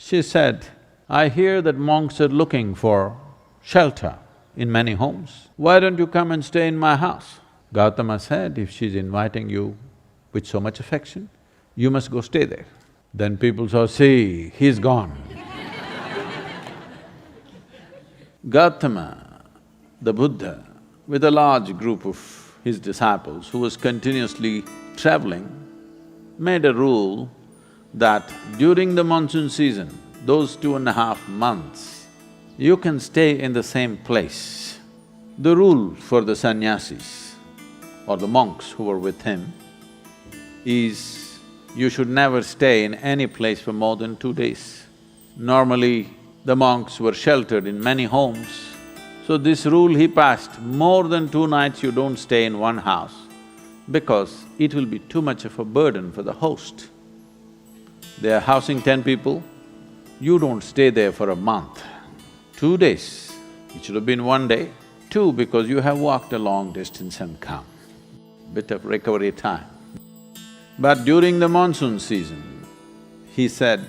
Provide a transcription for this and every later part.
She said, "I hear that monks are looking for shelter in many homes. Why don't you come and stay in my house?" Gautama said, "If she's inviting you with so much affection, you must go stay there." Then people saw, "See, he's gone." Gautama, the Buddha, with a large group of his disciples who was continuously traveling, made a rule that during the monsoon season, those 2.5 months, you can stay in the same place. The rule for the sannyasis or the monks who were with him is you should never stay in any place for more than 2 days. Normally, the monks were sheltered in many homes, so this rule he passed, more than 2 nights you don't stay in one house because it will be too much of a burden for the host. They are housing 10 people, you don't stay there for a month. 2 days, it should have been 1 day. 2, because you have walked a long distance and come, bit of recovery time. But during the monsoon season, he said,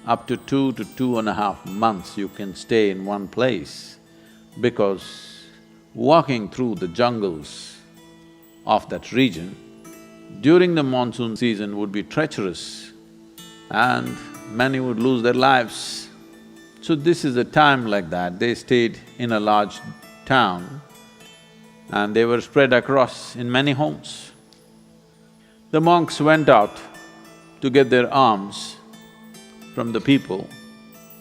up to 2 to 2.5 months you can stay in one place because walking through the jungles of that region during the monsoon season would be treacherous and many would lose their lives. So this is a time like that. They stayed in a large town and they were spread across in many homes. The monks went out to get their alms from the people.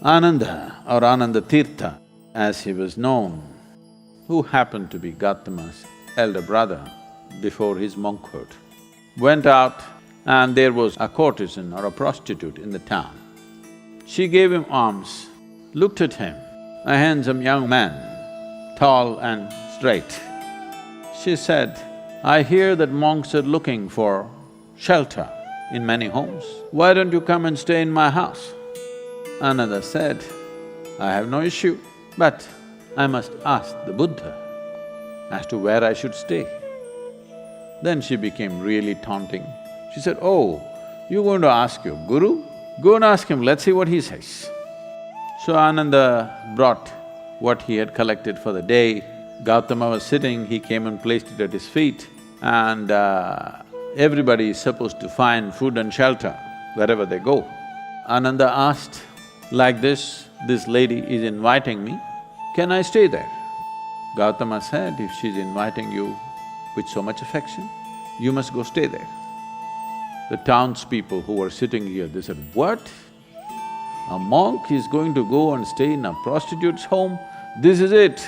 Ananda or Ananda Tirtha, as he was known, who happened to be Gautama's elder brother before his monkhood, went out and there was a courtesan or a prostitute in the town. She gave him alms, looked at him, a handsome young man, tall and straight. She said, "I hear that monks are looking for shelter in many homes. Why don't you come and stay in my house?" Another said, "I have no issue, but I must ask the Buddha as to where I should stay." Then she became really taunting. She said, "Oh, you're going to ask your guru? Go and ask him, let's see what he says." So Ananda brought what he had collected for the day. Gautama was sitting, he came and placed it at his feet, and everybody is supposed to find food and shelter wherever they go. Ananda asked, "Like this lady is inviting me, can I stay there?" Gautama said, "If she's inviting you with so much affection, you must go stay there." The townspeople who were sitting here, they said, "What? A monk is going to go and stay in a prostitute's home? This is it."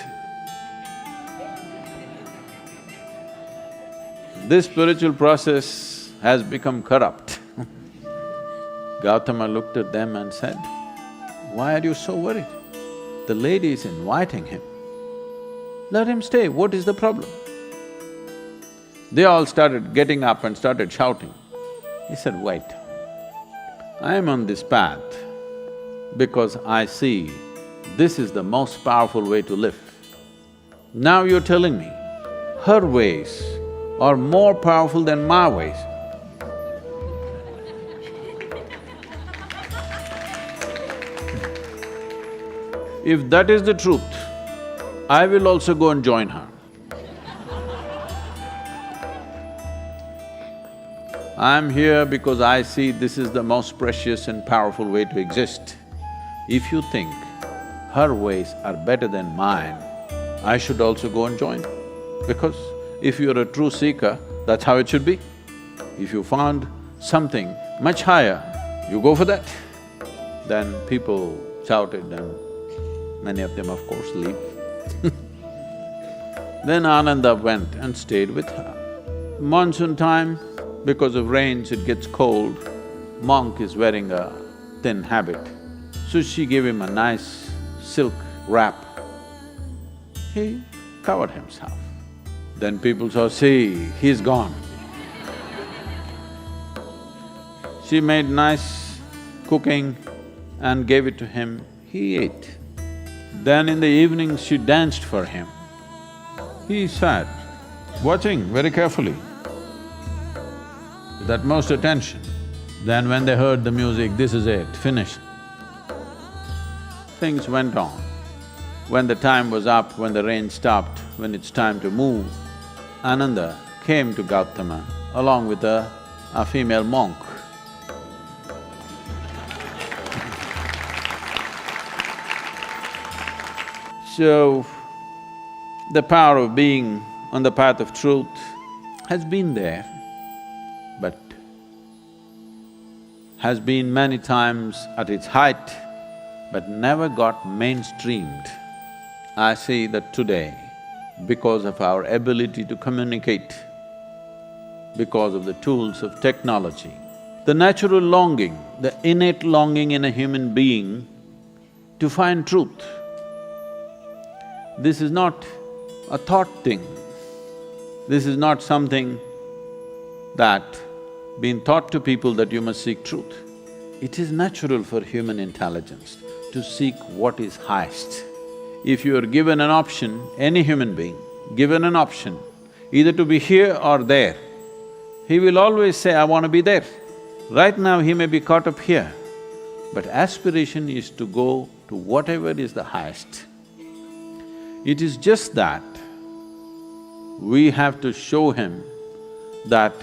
This spiritual process has become corrupt. Gautama looked at them and said, "Why are you so worried? The lady is inviting him. Let him stay, what is the problem?" They all started getting up and started shouting. He said, "Wait, I am on this path because I see this is the most powerful way to live. Now you're telling me her ways are more powerful than my ways. If that is the truth, I will also go and join her. I am here because I see this is the most precious and powerful way to exist. If you think her ways are better than mine, I should also go and join. Because if you're a true seeker, that's how it should be. If you found something much higher, you go for that." Then people shouted and many of them, of course, leave. Then Ananda went and stayed with her. Monsoon time, because of rains it gets cold, monk is wearing a thin habit. So she gave him a nice silk wrap. He covered himself. Then people saw, "See, he's gone." She made nice cooking and gave it to him, he ate. Then in the evening she danced for him. He sat, watching very carefully, with utmost attention. Then when they heard the music, this is it, finished. things went on. When the time was up, when the rain stopped, when it's time to move, Ananda came to Gautama along with a female monk. So, the power of being on the path of truth has been there, but has been many times at its height, but never got mainstreamed. I see that today, because of our ability to communicate, because of the tools of technology, the natural longing, the innate longing in a human being to find truth, this is not a thought thing. This is not something that been taught to people that you must seek truth. It is natural for human intelligence to seek what is highest. If you are given an option, any human being, given an option, either to be here or there, he will always say, I want to be there. Right now he may be caught up here, but aspiration is to go to whatever is the highest. It is just that we have to show him that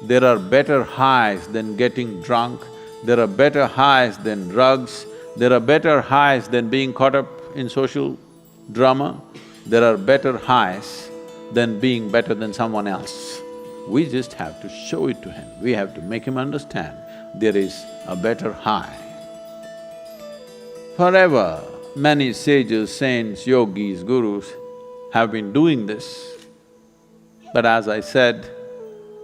there are better highs than getting drunk, there are better highs than drugs, there are better highs than being caught up in social drama, there are better highs than being better than someone else. We just have to show it to him, we have to make him understand there is a better high. Forever, many sages, saints, yogis, gurus have been doing this, but as I said,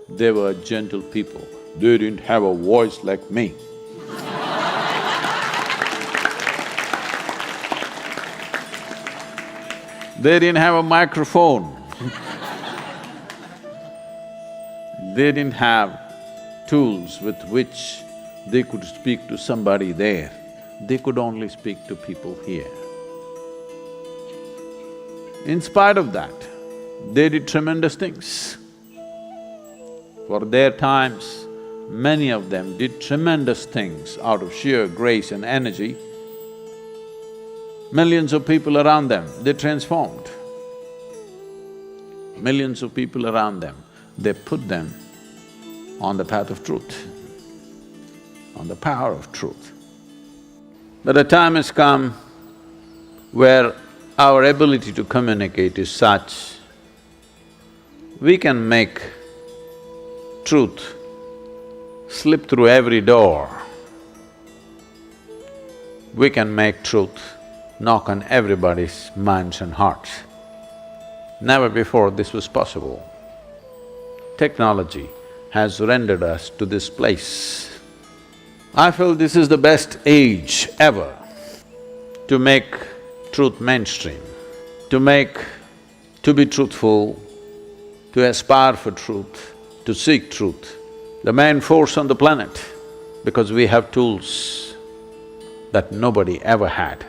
they were gentle people. They didn't have a voice like me. They didn't have a microphone. They didn't have tools with which they could speak to somebody there. They could only speak to people here. In spite of that, they did tremendous things. For their times, many of them did tremendous things out of sheer grace and energy. Millions of people around them, they transformed. Millions of people around them, they put them on the path of truth, on the power of truth. But a time has come where our ability to communicate is such, we can make truth slip through every door. We can make truth knock on everybody's minds and hearts. Never before this was possible. Technology has rendered us to this place. I feel this is the best age ever to make truth mainstream, to be truthful, to aspire for truth, to seek truth, the main force on the planet, because we have tools that nobody ever had.